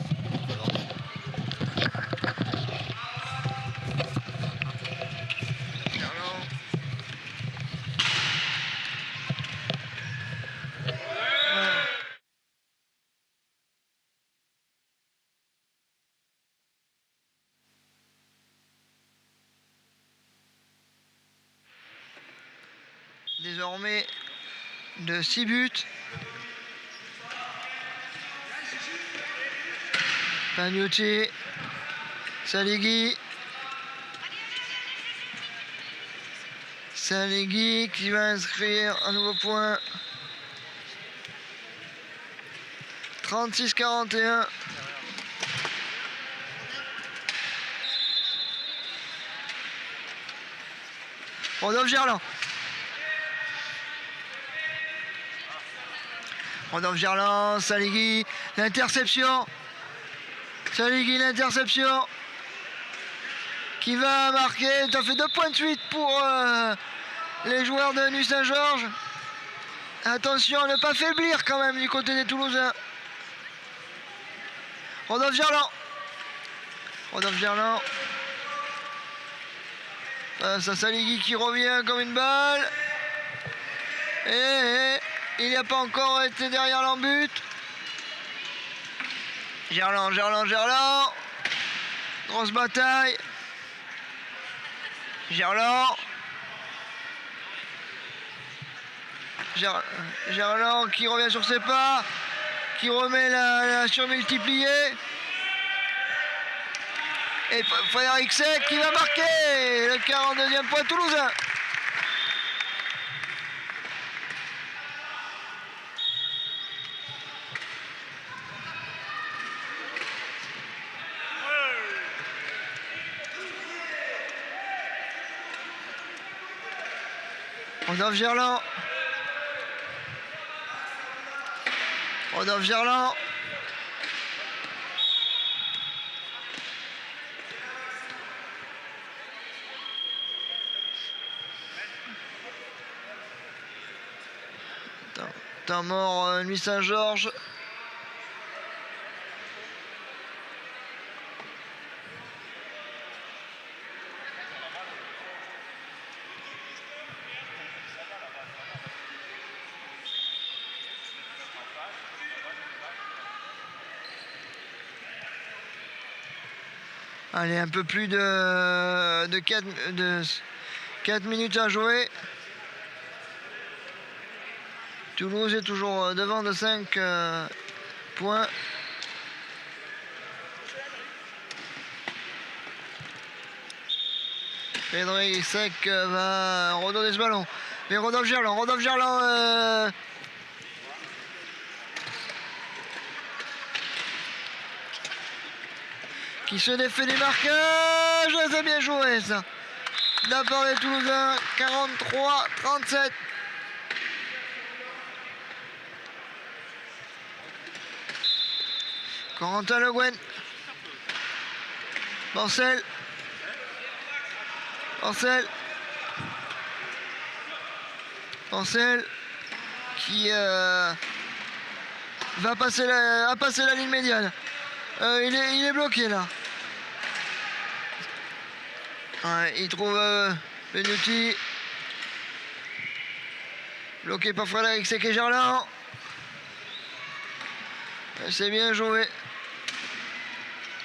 Désormais de 6 buts. Pagnuti, Saligui qui va inscrire un nouveau point. 36-41. Rodolphe Gerland, Saligui, l'interception. Qui va marquer. Ça fait 2 points de suite pour les joueurs de Nuit Saint-Georges. Attention à ne pas faiblir quand même du côté des Toulousains. Rodolphe Gerland. Face à Saligui qui revient comme une balle. Et il n'y a pas encore été derrière l'embut. Gerland. Grosse bataille. Gerland qui revient sur ses pas. Qui remet la surmultipliée. Et Frédéric Sec qui va marquer le 42e point toulousain. Rodolphe Gerland. Temps mort Nuit Saint-Georges. Allez, un peu plus de 4 minutes à jouer. Toulouse est toujours devant de 5 points. Frédéric Sec va redonner ce ballon. Mais Rodolphe Gerland qui se défait du marquage. C'est bien joué ça. De la part des Toulousains, 43-37. Corentin Le Guen. Bancel. Ancel qui va passer la ligne médiane. Il est bloqué là. Ouais, il trouve Benuti. Bloqué par Frédéric Sec et Gerland. C'est bien joué.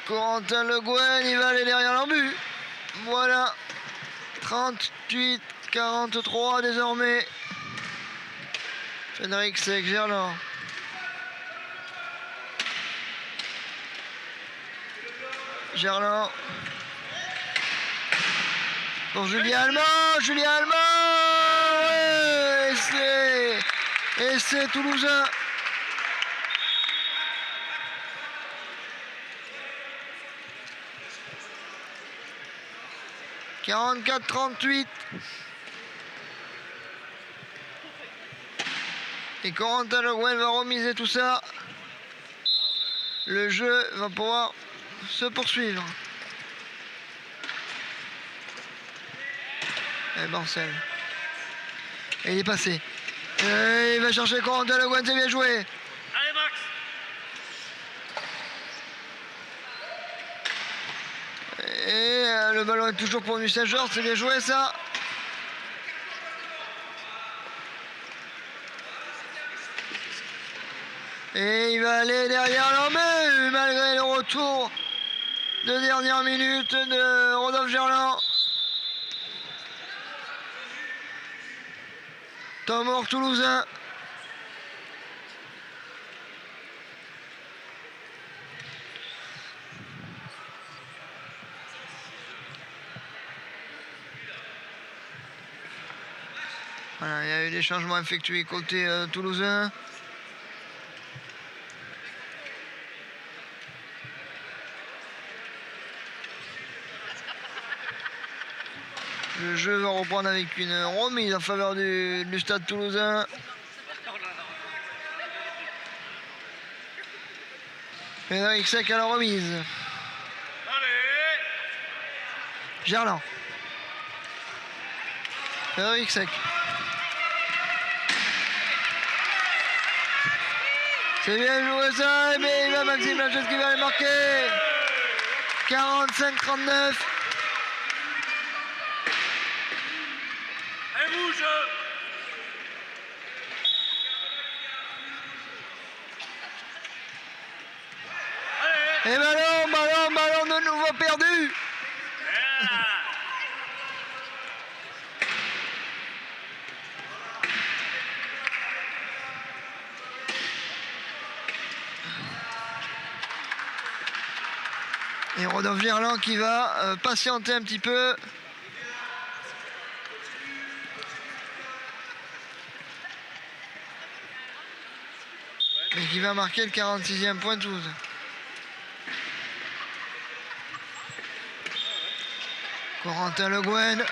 Corentin Le Guen, il va aller derrière l'embut. Voilà. 38-43 désormais. Frédéric Sec, Gerland. Gerland. Pour Julien Allemand. Et c'est Toulousain. « 44-38. Et Corentin Le Guen va remiser tout ça. Le jeu va pouvoir se poursuivre. Et Bancel. Et il est passé. Et il va chercher Corentin Le Guen, c'est bien joué. Allez, Max. Et le ballon est toujours pour Nuit Saint-Georges, c'est bien joué ça. Et il va aller derrière l'embut malgré le retour de dernière minute de Rodolphe Gerland. Temps mort toulousain. Voilà, il y a eu des changements effectués côté toulousain. Le jeu va reprendre avec une remise en faveur du stade toulousain. Frédéric Sec à la remise. Allez. Gerland. Frédéric Sec. C'est bien joué ça, mais il va Maxime Lachaise qui va aller marquer. 45-39. Et rouge. Allez. Et ballon de nouveau perdu. Voilà. Et Rodolphe Gerland qui va patienter un petit peu. Et qui va marquer le 46e point de Toulouse. Corentin Le Guen.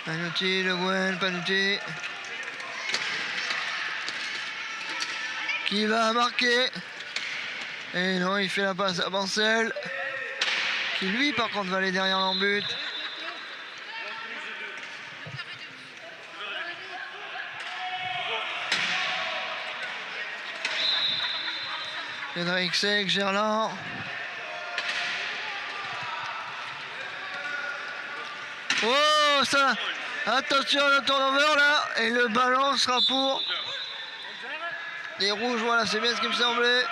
Panuti, Le Guen, Panuti. Qui va marquer. Et non, il fait la passe à Bancel. Qui lui, par contre, va aller derrière l'embut. Frédéric Sec, Gerland. Oh, ça. Attention, le turnover là. Et le ballon sera pour les rouges. Voilà, c'est bien ce qui me semblait.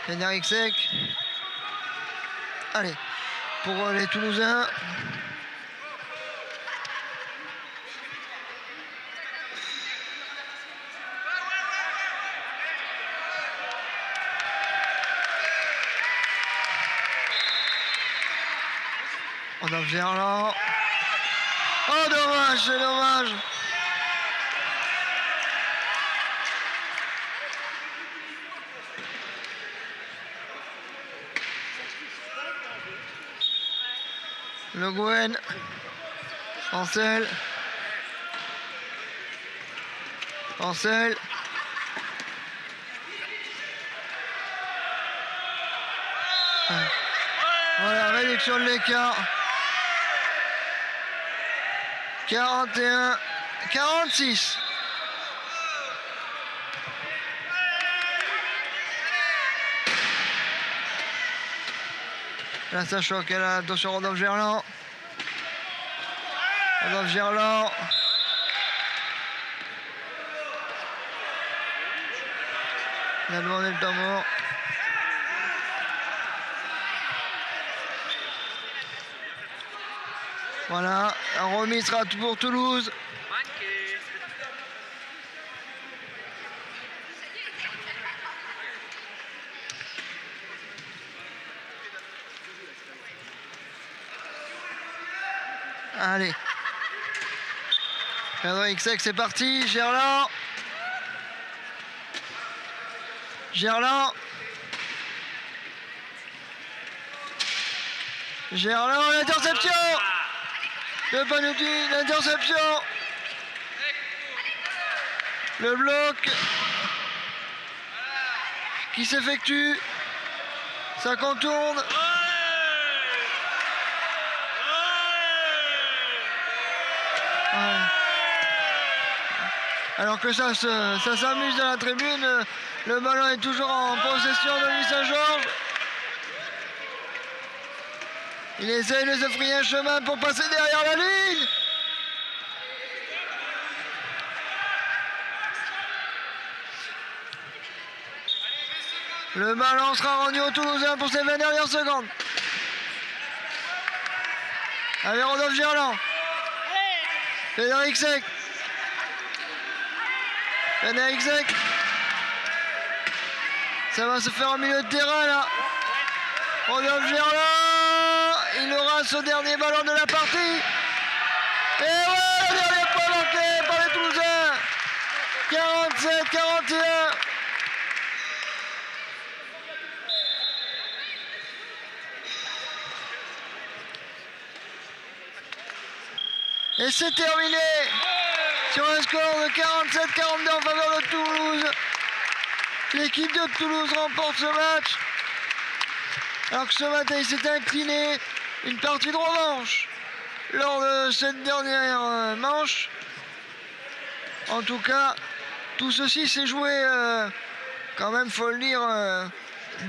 Frédéric Sec. Allez, pour les Toulousains. On a Gerland. Oh, dommage, c'est dommage. Le Guen. Ancel. Ancel. Voilà, réduction de l'écart. 41, 46. Là, ça choque. Attention, Rodolphe Gerland. Rodolphe Gerland. Il a demandé le tambour. Voilà, un remise sera pour Toulouse. Allez. Frédéric Sec, c'est parti. Gerland. Gerland. Gerland, l'interception. Le Panuti, l'interception. Le bloc qui s'effectue. Ça contourne. Ouais. Alors que ça s'amuse dans la tribune. Le ballon est toujours en possession de Louis Saint-Georges. Il essaye de se frayer un chemin pour passer derrière la ligne. Le ballon sera rendu aux Toulousains pour ces 20 dernières secondes. Avec Rodolphe Gerland. Frédéric Sec. Frédéric Sec. Ça va se faire au milieu de terrain là. Rodolphe Gerland. Il aura ce dernier ballon de la partie. Et ouais, le dernier point marqué par les Toulousains. 47-41. Et c'est terminé sur un score de 47-42 en faveur de Toulouse. L'équipe de Toulouse remporte ce match. Alors que ce matin, il s'est incliné. Une partie de revanche lors de cette dernière manche. En tout cas, tout ceci s'est joué, quand même, faut le dire,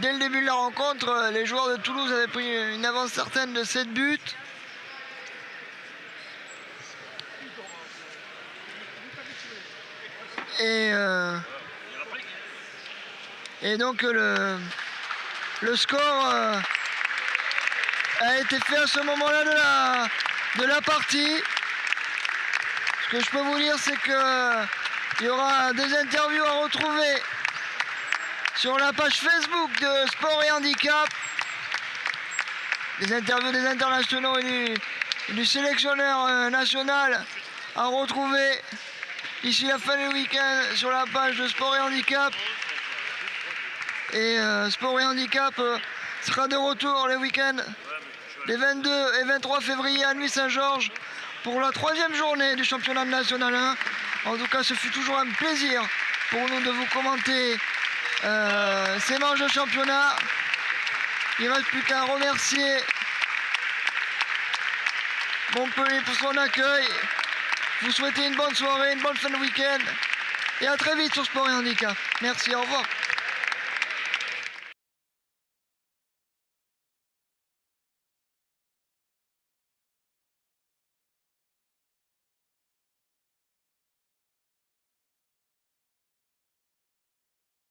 dès le début de la rencontre. Les joueurs de Toulouse avaient pris une avance certaine de 7 buts. Et donc le score a été fait à ce moment-là de la partie. Ce que je peux vous dire, c'est qu'il y aura des interviews à retrouver sur la page Facebook de Sport et Handicap. Des interviews des internationaux et du sélectionneur national à retrouver ici la fin du week-end sur la page de Sport et Handicap. Et Sport et Handicap sera de retour les week-ends les 22 et 23 février à Nuit-Saint-Georges pour la 3e journée du championnat national 1. En tout cas, ce fut toujours un plaisir pour nous de vous commenter ces manches de championnat. Il ne reste plus qu'à remercier Montpellier pour son accueil. Vous souhaitez une bonne soirée, une bonne fin de week-end. Et à très vite sur Sport et Handicap. Merci, au revoir.